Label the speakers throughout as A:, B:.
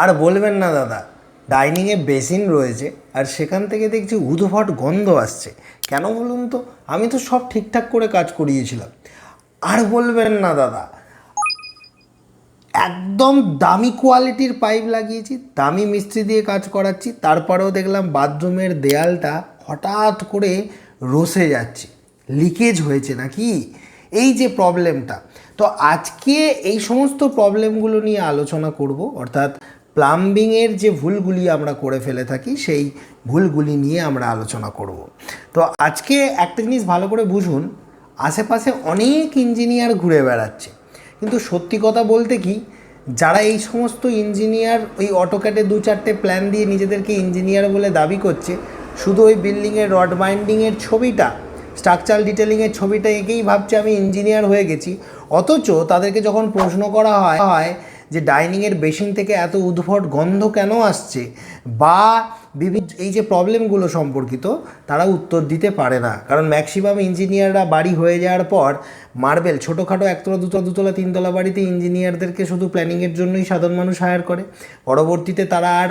A: আর বলবেন না দাদা, ডাইনিংয়ে বেসিন রয়েছে আর সেখান থেকে দেখছি উদ্ভট গন্ধ আসছে। কেন বলুন তো? আমি তো সব ঠিকঠাক করে কাজ করিয়েছিলাম। আর বলবেন না দাদা, একদম দামি কোয়ালিটির পাইপ লাগিয়েছি, দামি মিস্ত্রি দিয়ে কাজ করাচ্ছি, তারপরেও দেখলাম বাথরুমের দেয়ালটা হঠাৎ করে রসে যাচ্ছে, লিকেজ হয়েছে নাকি, এই যে প্রবলেমটা। তো আজকে এই সমস্ত প্রবলেমগুলো নিয়ে আলোচনা করব, অর্থাৎ প্লাম্বিংয়ের যে ভুলগুলি আমরা করে ফেলে থাকি সেই ভুলগুলি নিয়ে আমরা আলোচনা করব। তো আজকে একটা জিনিস ভালো করে বুঝুন, আশেপাশে অনেক ইঞ্জিনিয়ার ঘুরে বেড়াচ্ছে, কিন্তু সত্যি কথা বলতে কি, যারা এই সমস্ত ইঞ্জিনিয়ার ওই অটোক্যাডে 2-4টে প্ল্যান দিয়ে নিজেদেরকে ইঞ্জিনিয়ার বলে দাবি করছে, শুধু ওই বিল্ডিংয়ের রড বাইন্ডিংয়ের ছবিটা, স্ট্রাকচারাল ডিটেলিংয়ের ছবিটা এঁকেই ভাবছে আমি ইঞ্জিনিয়ার হয়ে গেছি। অথচ তাদেরকে যখন প্রশ্ন করা হয় যে ডাইনিংয়ের বেসিন থেকে এত উদ্ভট গন্ধ কেন আসছে বা বিভিন্ন এই যে প্রবলেমগুলো সম্পর্কিত, তারা উত্তর দিতে পারে না। কারণ ম্যাক্সিমাম ইঞ্জিনিয়াররা বাড়ি হয়ে যাওয়ার পর মার্বেল ছোটোখাটো 1তলা 2তলা 2তলা 3তলা বাড়িতে ইঞ্জিনিয়ারদেরকে শুধু প্ল্যানিংয়ের জন্যই সাধারণ মানুষ হায়ার করে। পরবর্তীতে তারা আর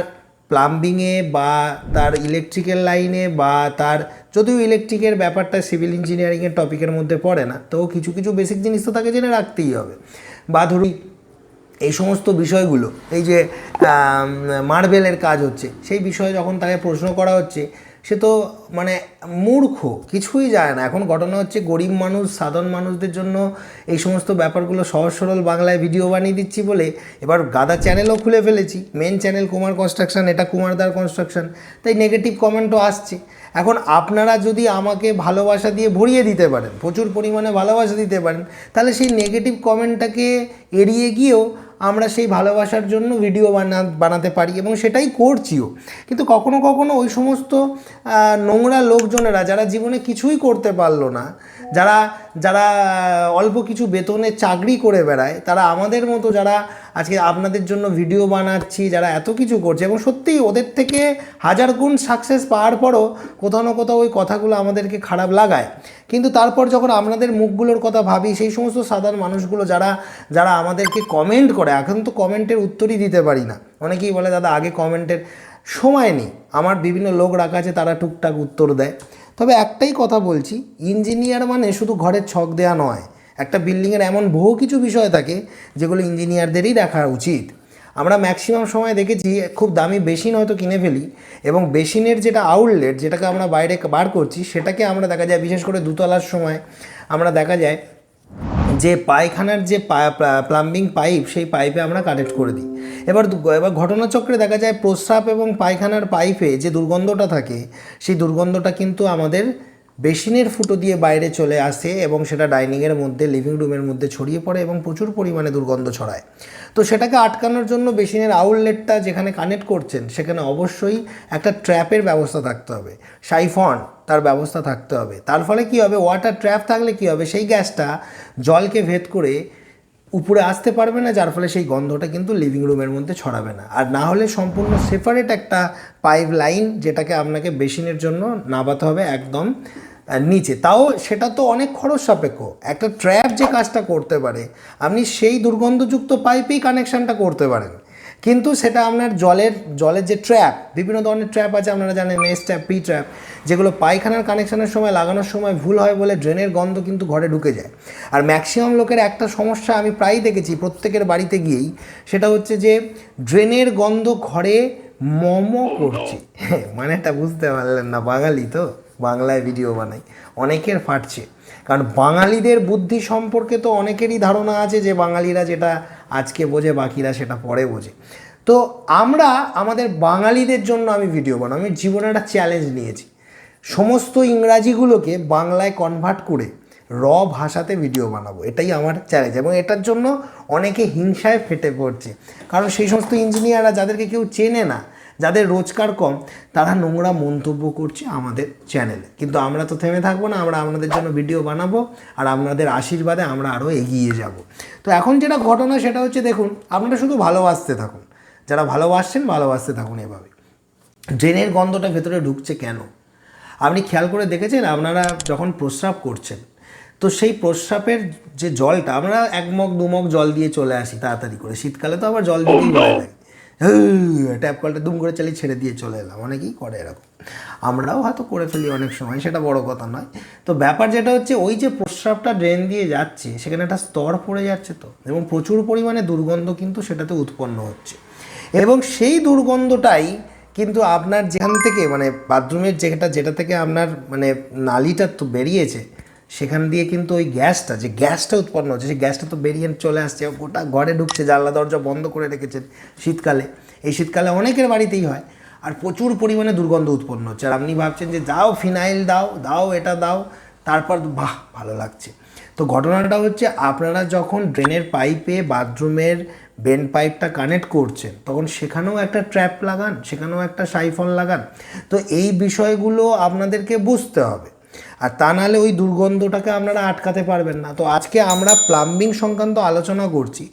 A: প্লাম্বিংয়ে বা তার ইলেকট্রিক্যাল লাইনে বা তার, যদিও ইলেকট্রিকের ব্যাপারটা সিভিল ইঞ্জিনিয়ারিংয়ের টপিকের মধ্যে পড়ে না, তো কিছু কিছু বেসিক জিনিস তো তাকে জেনে রাখতেই হবে। বা ধরুন এই সমস্ত বিষয়গুলো, এই যে মার্বেলের কাজ হচ্ছে সেই বিষয়ে যখন তাকে প্রশ্ন করা হচ্ছে, সে তো মানে মূর্খ, কিছুই যায় না। এখন ঘটনা হচ্ছে গরিব মানুষ, সাধারণ মানুষদের জন্য এই সমস্ত ব্যাপারগুলো সহজ সরল বাংলায় ভিডিও বানিয়ে দিচ্ছি বলে এবার গাদা চ্যানেলও খুলে ফেলেছি। মেন চ্যানেল কুমার কনস্ট্রাকশন, এটা কুমারদার কনস্ট্রাকশন, তাই নেগেটিভ কমেন্টও আসছে। এখন আপনারা যদি আমাকে ভালোবাসা দিয়ে ভরিয়ে দিতে পারেন, প্রচুর পরিমাণে ভালোবাসা দিতে পারেন, তাহলে সেই নেগেটিভ কমেন্টটাকে এড়িয়ে গিয়েও আমরা সেই ভালোবাসার জন্য ভিডিও বানাতে পারি এবং সেটাই করছিও। কিন্তু কখনো কখনো ওই সমস্ত নোংরা লোকজনেরা, যারা জীবনে কিছুই করতে পারলো না, যারা যারা অল্প কিছু বেতনে চাকরি করে বেড়ায়, তারা আমাদের মতো যারা আজকে আপনাদের জন্য ভিডিও বানাচ্ছি, যারা এত কিছু করছে এবং সত্যিই ওদের থেকে হাজার গুণ সাকসেস পাওয়ার পরও কোথাও না কোথাও ওই কথাগুলো আমাদেরকে খারাপ লাগায়। কিন্তু তারপর যখন আপনাদের মুখগুলোর কথা ভাবি, সেই সমস্ত সাধারণ মানুষগুলো যারা যারা আমাদেরকে কমেন্ট করে, এখন তো কমেন্টের উত্তরই দিতে পারি না। অনেকেই বলে দাদা আগে কমেন্টের সময় নেই, আমার বিভিন্ন লোক রাখা আছে তারা টুকটাক উত্তর দেয়। তবে একটাই কথা বলছি, ইঞ্জিনিয়ার মানে শুধু ঘরের ছক দেওয়া নয়। একটা বিল্ডিংয়ের এমন বহু কিছু বিষয় থাকে যেগুলো ইঞ্জিনিয়ারদেরই দেখা উচিত। আমরা ম্যাক্সিমাম সময় দেখেছি খুব দামি বেসিন হয়তো কিনে ফেলি এবং বেসিনের যেটা আউটলেট, যেটাকে আমরা বাইরে বার করছি, সেটাকে আমরা দেখা যায় বিশেষ করে দুতলার সময় আমরা দেখা যায় যে পায়খানার যে প্লাম্বিং পাইপ, সেই পাইপে আমরা কানেক্ট করে দিই। এবার ঘটনাচক্রে দেখা যায় প্রস্রাব এবং পায়খানার পাইপে যে দুর্গন্ধটা থাকে, সেই দুর্গন্ধটা কিন্তু আমাদের বেসিনের ফুটো দিয়ে বাইরে চলে আসে এবং সেটা ডাইনিংয়ের মধ্যে, লিভিং রুমের মধ্যে ছড়িয়ে পড়ে এবং প্রচুর পরিমাণে দুর্গন্ধ ছড়ায়। তো সেটাকে আটকানোর জন্য বেসিনের আউটলেটটা যেখানে কানেক্ট করছেন সেখানে অবশ্যই একটা ট্র্যাপের ব্যবস্থা থাকতে হবে, সাইফন তার ব্যবস্থা থাকতে হবে। তার ফলে কী হবে, ওয়াটার ট্র্যাপ থাকলে কী হবে, সেই গ্যাসটা জলকে ভেদ করে উপরে আসতে পারবে না, যার ফলে সেই গন্ধটা কিন্তু লিভিং রুমের মধ্যে ছড়াবে না। আর না হলে সম্পূর্ণ সেপারেট একটা পাইপ লাইন, যেটাকে আপনাকে বেসিনের জন্য নামাতে হবে একদম নিচে, তাও সেটা তো অনেক খরচ সাপেক্ষ। একটা ট্র্যাপ যে কাজটা করতে পারে, আপনি সেই দুর্গন্ধযুক্ত পাইপেই কানেকশানটা করতে পারেন, কিন্তু সেটা আপনার জলের যে ট্র্যাপ, বিভিন্ন ধরনের ট্র্যাপ আছে আপনারা জানেন, এস ট্র্যাপ, পি ট্র্যাপ, যেগুলো পায়খানার কানেকশানের সময় লাগানোর সময় ভুল হয় বলে ড্রেনের গন্ধ কিন্তু ঘরে ঢুকে যায়। আর ম্যাক্সিমাম লোকের একটা সমস্যা আমি প্রায়ই দেখেছি প্রত্যেকের বাড়িতে গিয়েই, সেটা হচ্ছে যে ড্রেনের গন্ধ ঘরে করছে। মানে এটা বুঝতে পারলেন না, বাঙালি তো, বাংলায় ভিডিও বানাই, অনেকের ফাটছে। কারণ বাঙালিদের বুদ্ধি সম্পর্কে তো অনেকেরই ধারণা আছে যে বাঙালিরা যেটা আজকে বোঝে বাকিরা সেটা পরে বোঝে। তো আমরা আমাদের বাঙালিদের জন্য আমি ভিডিও বানাই, আমি জীবনে একটা চ্যালেঞ্জ নিয়েছি, সমস্ত ইংরাজিগুলোকে বাংলায় কনভার্ট করে র ভাষাতে ভিডিও বানাবো, এটাই আমার চ্যালেঞ্জ। এবং এটার জন্য অনেকে হিংসায় ফেটে পড়ছে, কারণ সেই সমস্ত ইঞ্জিনিয়াররা যাদেরকে কেউ চেনে না, যাদের রোজগার কম, তারা নোংরা মন্তব্য করছে আমাদের চ্যানেলে। কিন্তু আমরা তো থেমে থাকবো না, আমরা আপনাদের জন্য ভিডিও বানাবো আর আপনাদের আশীর্বাদে আমরা আরও এগিয়ে যাব। তো এখন যেটা ঘটনা সেটা হচ্ছে, দেখুন আপনারা শুধু ভালোবাসতে থাকুন, যারা ভালোবাসতে থাকুন এভাবে। ড্রেনের গন্ধটা ভেতরে ঢুকছে কেন আপনি খেয়াল করে দেখেছেন? আপনারা যখন প্রস্রাব করছেন, তো সেই প্রস্রাবের যে জলটা, আমরা 1 মগ 2 মগ জল দিয়ে চলে আসি তাড়াতাড়ি করে, শীতকালে তো আবার জল দিতেই ভয় লাগে, ট্যাপ কলটা দুম করে চালিয়ে ছেড়ে দিয়ে চলে এলাম, অনেকেই করে এরকম, আমরাও হয়তো করে ফেলি অনেক সময়, সেটা বড় কথা নয়। তো ব্যাপার যেটা হচ্ছে, ওই যে প্রস্রাবটা ড্রেন দিয়ে যাচ্ছে সেখানে একটা স্তর পড়ে যাচ্ছে তো, এবং প্রচুর পরিমাণে দুর্গন্ধ কিন্তু সেটাতে উৎপন্ন হচ্ছে, এবং সেই দুর্গন্ধটাই কিন্তু আপনার যেখান থেকে মানে বাথরুমের যেটা থেকে আপনার মানে নালিটা তো বেরিয়েছে, সেখান দিয়ে কিন্তু ওই গ্যাসটা উৎপন্ন হচ্ছে, সেই গ্যাসটা তো বেরিয়ে চলে আসছে, গোটা ঘরে ঢুকছে, জানলা দরজা বন্ধ করে রেখেছেন শীতকালে, এই শীতকালে অনেকের বাড়িতেই হয়, আর প্রচুর পরিমাণে দুর্গন্ধ উৎপন্ন হচ্ছে। আর আপনি ভাবছেন যে যাও ফিনাইল দাও এটা দাও, তারপর বাহ ভালো লাগছে। তো ঘটনাটা হচ্ছে, আপনারা যখন ড্রেনের পাইপে বাথরুমের বেন পাইপটা কানেক্ট করছেন, তখন সেখানেও একটা ট্র্যাপ লাগান, সেখানেও একটা সাইফন লাগান। তো এই বিষয়গুলো আপনাদেরকে বুঝতে হবে, আর তা নাহলে ওই দুর্গন্ধটাকে আপনারা আটকাতে পারবেন না। তো আজকে আমরা প্লাম্বিং সংক্রান্ত আলোচনা করছি,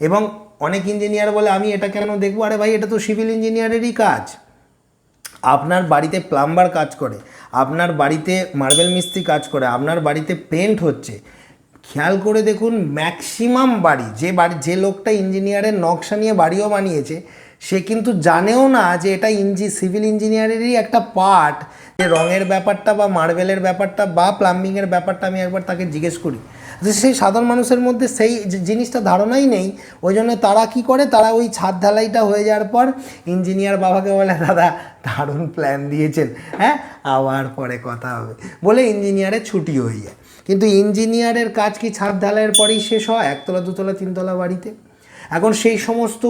A: এবং অনেক ইঞ্জিনিয়ার বলে আমি এটা কেন দেখবো, আরে ভাই এটা তো সিভিল ইঞ্জিনিয়ারেরই কাজ। আপনার বাড়িতে প্লাম্বার কাজ করে, আপনার বাড়িতে মার্বেল মিস্ত্রি কাজ করে, আপনার বাড়িতে পেন্ট হচ্ছে, খেয়াল করে দেখুন ম্যাক্সিমাম বাড়ি যে লোকটা ইঞ্জিনিয়ারের নকশা নিয়ে বাড়িও বানিয়েছে, সে কিন্তু জানেও না যে এটা সিভিল ইঞ্জিনিয়ারেরই একটা পার্ট, যে রঙের ব্যাপারটা বা মার্বেলের ব্যাপারটা বা প্লাম্বিংয়ের ব্যাপারটা আমি একবার তাকে জিজ্ঞেস করি, যে সেই সাধারণ মানুষের মধ্যে সেই জিনিসটা ধারণাই নেই। ওই জন্য তারা কি করে, তারা ওই ছাদ ঢালাইটা হয়ে যাওয়ার পর ইঞ্জিনিয়ার বাবাকে বলে দাদা দারুণ প্ল্যান দিয়েছেন, হ্যাঁ আবার পরে কথা হবে বলে ইঞ্জিনিয়ারের ছুটি হয়ে যায়। কিন্তু ইঞ্জিনিয়ারের কাজ কি ছাদ ঢালাইয়ের পরেই শেষ হয় একতলা দুতলা তিনতলা বাড়িতে? এখন সেই সমস্ত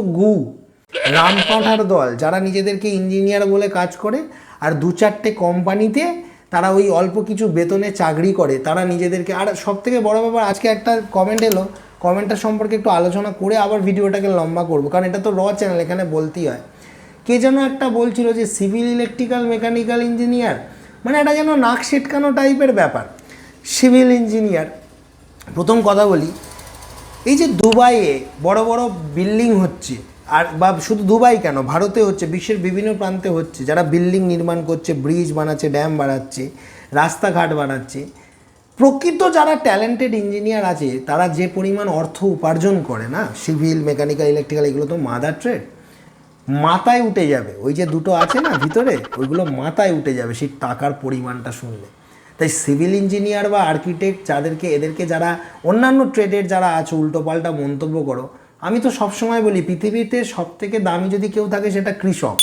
A: রামপাঠার দল যারা নিজেদেরকে ইঞ্জিনিয়ার বলে কাজ করে, আর দু চারটে কোম্পানিতে তারা ওই অল্প কিছু বেতনে চাকরি করে, তারা নিজেদেরকে, আর সব থেকে বড় ব্যাপার, আজকে একটা কমেন্ট এলো, কমেন্টটা সম্পর্কে একটু আলোচনা করে আবার ভিডিওটাকে লম্বা করবো, কারণ এটা তো চ্যানেল, এখানে বলতেই হয়। কে যেন একটা বলছিল যে সিভিল ইলেকট্রিক্যাল মেকানিক্যাল ইঞ্জিনিয়ার, মানে এটা যেন নাক সেটকানো টাইপের ব্যাপার। সিভিল ইঞ্জিনিয়ার, প্রথম কথা বলি, এই যে দুবাইয়ে বড় বড় বিল্ডিং হচ্ছে, আর বা শুধু দুবাই কেন, ভারতে হচ্ছে, বিশ্বের বিভিন্ন প্রান্তে হচ্ছে, যারা বিল্ডিং নির্মাণ করছে, ব্রিজ বানাচ্ছে, ড্যাম বানাচ্ছে, রাস্তাঘাট বানাচ্ছে, প্রকৃত যারা ট্যালেন্টেড ইঞ্জিনিয়ার আছে, তারা যে পরিমাণ অর্থ উপার্জন করে না, সিভিল মেকানিক্যাল ইলেকট্রিক্যাল, এগুলো তো মাদার ট্রেড, মাথায় উঠে যাবে। ওই যে দুটো আছে না ভিতরে, ওইগুলো মাথায় উঠে যাবে সেই টাকার পরিমাণটা শুনলে। তাই সিভিল ইঞ্জিনিয়ার বা আর্কিটেক্ট এদেরকে যারা অন্যান্য ট্রেডের যারা আছে উল্টোপাল্টা মন্তব্য করো, আমি তো সবসময় বলি পৃথিবীতে সবথেকে দামি যদি কেউ থাকে সেটা কৃষক।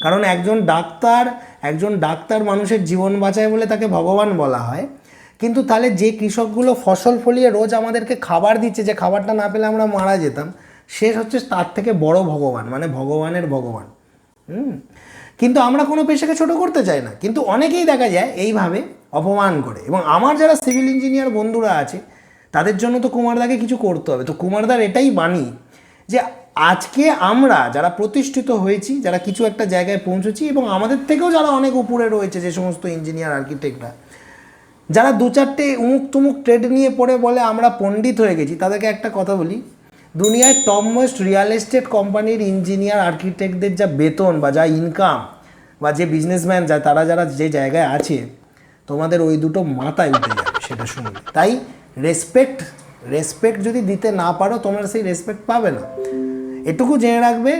A: কারণ একজন ডাক্তার মানুষের জীবন বাঁচায় বলে তাকে ভগবান বলা হয়, কিন্তু তাহলে যে কৃষকগুলো ফসল ফলিয়ে রোজ আমাদেরকে খাবার দিচ্ছে, যে খাবারটা না পেলে আমরা মারা যেতাম, শেষ হচ্ছে তার থেকে বড় ভগবান, মানে ভগবানের ভগবান। কিন্তু আমরা কোনো পেশাকে ছোট করতে চাই না, কিন্তু অনেকেই দেখা যায় এইভাবে অপমান করে। এবং আমার যারা সিভিল ইঞ্জিনিয়ার বন্ধুরা আছে, তাদের জন্য তো কুমারদাকে কিছু করতে হবে। তো কুমারদার এটাই বাণী যে আজকে আমরা যারা প্রতিষ্ঠিত হয়েছি, যারা কিছু একটা জায়গায় পৌঁছেছি, এবং আমাদের থেকেও যারা অনেক উপরে রয়েছে, যে সমস্ত ইঞ্জিনিয়ার আর্কিটেক্টরা যারা দু চারটে উমুক তুমুক ট্রেড নিয়ে পড়ে বলে আমরা পণ্ডিত হয়ে গেছি, তাদেরকে একটা কথা বলি, দুনিয়ায় টপ মোস্ট রিয়েল এস্টেট কোম্পানির ইঞ্জিনিয়ার আর্কিটেক্টদের যা বেতন বা যা ইনকাম বা যে বিজনেসম্যান যারা যে জায়গায় আছে, তোমাদের ওই দুটো মাথায় উঠে যাবে সেটা শুনবে। তাই রেসপেক্ট যদি দিতে না পারো, তোমরা সেই রেসপেক্ট পাবে না। এটুকু জেনে রাখবে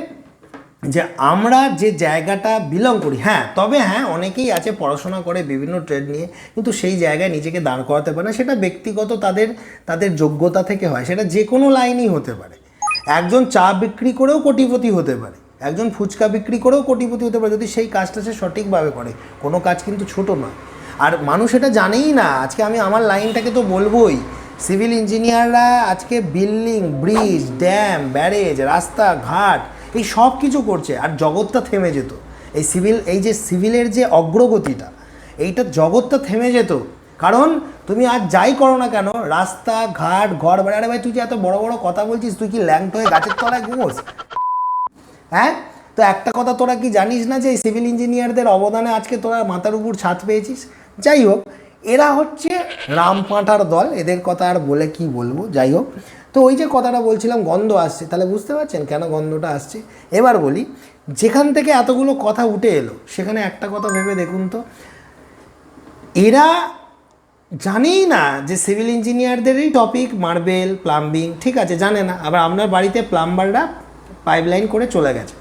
A: যে আমরা যে জায়গাটা বিলং করি, তবে অনেকেই আছে পড়াশোনা করে বিভিন্ন ট্রেড নিয়ে, কিন্তু সেই জায়গায় নিজেকে দাঁড় করাতে পারে না। সেটা ব্যক্তিগত তাদের যোগ্যতা থেকে হয়, সেটা যে কোনো লাইনই হতে পারে। একজন চা বিক্রি করেও কোটিপতি হতে পারে, একজন ফুচকা বিক্রি করেও কোটিপতি হতে পারে, যদি সেই কাজটা সে সঠিকভাবে করে। কোনো কাজ কিন্তু ছোট নয়, আর মানুষ এটা জানেই না। আজকে আমি আমার লাইনটাকে তো বলবোই, সিভিল ইঞ্জিনিয়াররা আজকে বিল্ডিং, ব্রিজ, ড্যাম, ব্যারেজ, রাস্তাঘাট এই সব কিছু করছে, আর জগৎটা থেমে যেত। এই যে সিভিলের যে অগ্রগতিটা, এইটা জগৎটা থেমে যেত। কারণ তুমি আজ যাই করো না কেন, রাস্তাঘাট, ঘর বাড়ি, আরে ভাই তুই যে এত বড় বড় কথা বলছিস, তুই কি ল্যাংট হয়ে গাছের তলায় ঘুমোস? তো একটা কথা তোরা কি জানিস না যে এই সিভিল ইঞ্জিনিয়ারদের অবদানে আজকে তোরা মাথার উপর ছাদ পেয়েছিস? যাই হোক, এরা হচ্ছে রামপাঁঠার দল, এদের কথা আর বলে কি বলবো। যাই হোক, তো ওই যে কথাটা বলছিলাম, গন্ধ আসছে, তাহলে বুঝতে পারছেন কেন গন্ধটা আসছে। এবার বলি, যেখান থেকে এতগুলো কথা উঠে এলো, সেখানে একটা কথা ভেবে দেখুন তো, এরা জানেই না যে সিভিল ইঞ্জিনিয়ারদেরই টপিক মার্বেল, প্লাম্বিং, ঠিক আছে, জানে না। আবার আপনার বাড়িতে প্লাম্বাররা পাইপলাইন করে চলে গেছে,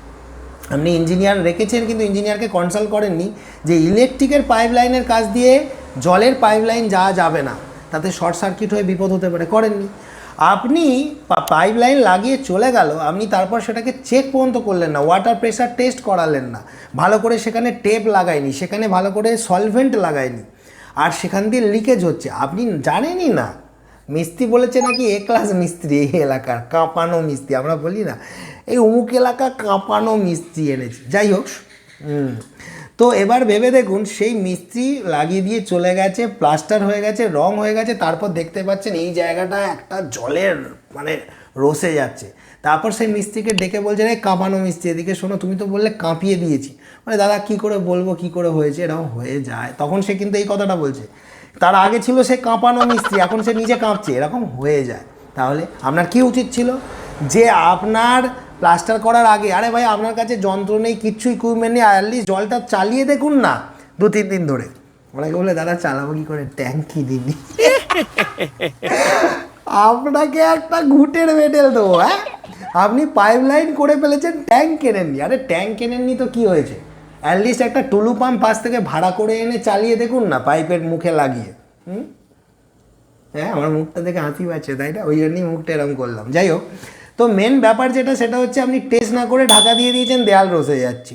A: আপনি ইঞ্জিনিয়ার রেখেছেন কিন্তু ইঞ্জিনিয়ারকে কনসাল্ট করেননি যে ইলেকট্রিকের পাইপ লাইনের কাজ দিয়ে জলের পাইপ লাইন যাওয়া যাবে না, তাতে শর্ট সার্কিট হয়ে বিপদ হতে পারে, করেননি। আপনি পাইপ লাইন লাগিয়ে চলে গেল, আপনি তারপর সেটাকে চেক পর্যন্ত করলেন না, ওয়াটার প্রেশার টেস্ট করালেন না, ভালো করে সেখানে টেপ লাগায়নি, সেখানে ভালো করে সলভেন্ট লাগায়নি, আর সেখান দিয়ে লিকেজ হচ্ছে, আপনি জানেনই না। মিস্ত্রি বলেছে নাকি এ ক্লাস মিস্ত্রি, এই এলাকার কাঁপানো মিস্ত্রি, আমরা বলি না এই অমুক এলাকা কাঁপানো মিস্ত্রি এনেছি, যাই হোক। তো এবার ভেবে দেখুন, সেই মিস্ত্রি লাগিয়ে দিয়ে চলে গেছে, প্লাস্টার হয়ে গেছে, রং হয়ে গেছে, তারপর দেখতে পাচ্ছেন এই জায়গাটা একটা জলের মানে রসে যাচ্ছে। তারপর সেই মিস্ত্রিকে ডেকে বলছে, রে কাঁপানো মিস্ত্রি এদিকে শোনো, তুমি তো বললে কাঁপিয়ে দিয়েছি। মানে দাদা কী করে বলবো কী করে হয়েছে, এরকম হয়ে যায়। তখন সে কিন্তু এই কথাটা বলছে, তার আগে ছিল সে কাঁপানো মিস্ত্রি, এখন সে নিজে কাঁপছে, এরকম হয়ে যায়। তাহলে আপনার কি উচিত ছিল, যে আপনার প্লাস্টার করার আগে, আরে ভাই আপনার কাছে যন্ত্র নেই, কিচ্ছু ইকুইপমেন্ট নেই, অ্যাটলিস্ট জলটা চালিয়ে দেখুন না 2-3 দিন ধরে। ওনাকে বলে দাদা চালাবো কী করে, ট্যাঙ্ক কিনিনি। আপনাকে একটা ঘুটের মেডেল দেবো। হ্যাঁ, আপনি পাইপ লাইন করে ফেলেছেন, ট্যাঙ্ক কেনেননি। আরে ট্যাঙ্ক কেনেননি তো কী হয়েছে, অ্যাটলিস্ট একটা টুলু পাম্প পাশ থেকে ভাড়া করে এনে চালিয়ে দেখুন না, পাইপের মুখে লাগিয়ে। হ্যাঁ, আমার মুখটা দেখে হাসি পাচ্ছে তাই না, ওই জন্যই মুখটা এরকম করলাম। যাই হোক, তো মেন ব্যাপার যেটা সেটা হচ্ছে আপনি টেস্ট না করে ঢাকা দিয়ে দিয়েছেন, দেয়াল রসে যাচ্ছে।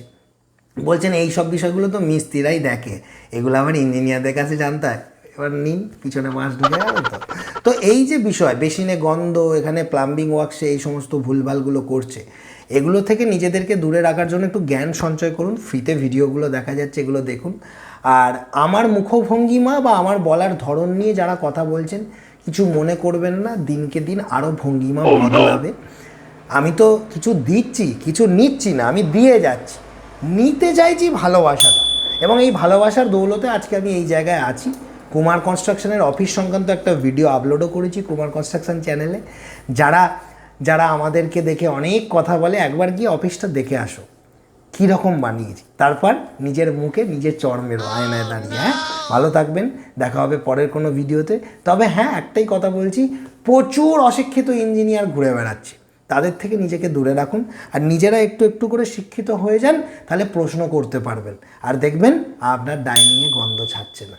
A: বলছেন এই সব বিষয়গুলো তো মিস্ত্রিরাই দেখে, এগুলো আবার ইঞ্জিনিয়ারদের কাছে জানতে হয়। এবার নিন, পিছনে মাছ ঢুকে গেল। তো এই যে বিষয়, বেসিনে গন্ধ, এখানে প্লাম্বিং ওয়ার্কসে এই সমস্ত ভুলভালগুলো করছে, এগুলো থেকে নিজেদেরকে দূরে রাখার জন্য একটু জ্ঞান সঞ্চয় করুন। ফ্রিতে ভিডিওগুলো দেখা যাচ্ছে, এগুলো দেখুন। আর আমার মুখভঙ্গিমা বা আমার বলার ধরন নিয়ে যারা কথা বলছেন, কিছু মনে করবেন না, দিনকে দিন আরও ভঙ্গিমা বদলাবে। আমি তো কিছু দিচ্ছি, কিছু নিচ্ছি না, আমি দিয়ে যাচ্ছি, নিতে চাইছি ভালোবাসাটা, এবং এই ভালোবাসার দৌলতে আজকে আমি এই জায়গায় আছি। কুমার কনস্ট্রাকশনের অফিস সংক্রান্ত একটা ভিডিও আপলোডও করেছি কুমার কনস্ট্রাকশন চ্যানেলে। যারা আমাদেরকে দেখে অনেক কথা বলে, একবার গিয়ে অফিসটা দেখে আসো কীরকম বানিয়েছি, তারপর নিজের মুখে নিজের চড় মেরো আয়নায় দাঁড়িয়ে। হ্যাঁ, ভালো থাকবেন, দেখা হবে পরের কোনো ভিডিওতে। তবে হ্যাঁ, একটাই কথা বলছি, প্রচুর অশিক্ষিত ইঞ্জিনিয়ার ঘুরে বেড়াচ্ছে, তাদের থেকে নিজেকে দূরে রাখুন, আর নিজেরা একটু একটু করে শিক্ষিত হয়ে যান, তাহলে প্রশ্ন করতে পারবেন, আর দেখবেন আপনার ডাইনিংয়ে গন্ধ ছাড়ছে না।